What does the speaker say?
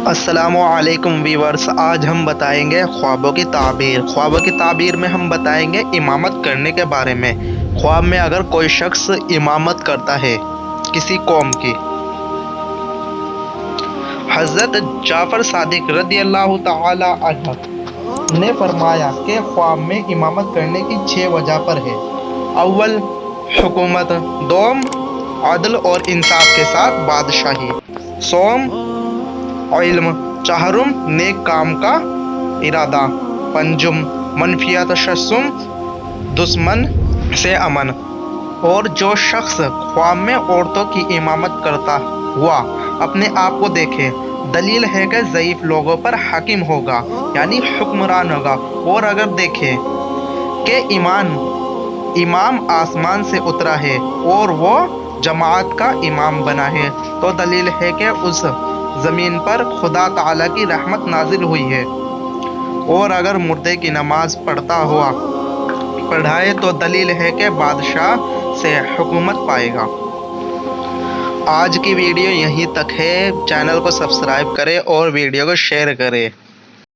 अस्सलामुअलैकुम वीवर्स, आज हम बताएंगे ख्वाबों की ताबीर। ख्वाबों की ताबीर में हम बताएंगे इमामत करने के बारे में। ख्वाब में अगर कोई शख्स इमामत करता है किसी कौम की। हज़रत जाफ़र सादिक रज़ी अल्लाह तआला अन्हु ने फरमाया कि ख्वाब में इमामत करने की 6 वजह पर है। अव्वल हुकूमत, दोम अदल और इंसाफ के साथ बादशाही, सोम इल्म, चाहरुम नेक काम का इरादा, पंजुम मनफियत तशस्सुम दुश्मन से अमन। और जो शख्स ख्वाब में औरतों की इमामत करता हुआ अपने आप को देखे, दलील है कि ज़ईफ़ लोगों पर हाकिम होगा, यानी हुक्मरान होगा। और अगर देखे कि इमाम आसमान से उतरा है और वो जमात का इमाम बना है, तो दलील है कि उस ज़मीन पर खुदा ताला की रहमत नाजिल हुई है। और अगर मुर्दे की नमाज पढ़ाए तो दलील है कि बादशाह से हुकूमत पाएगा। आज की वीडियो यहीं तक है। चैनल को सब्सक्राइब करें और वीडियो को शेयर करें।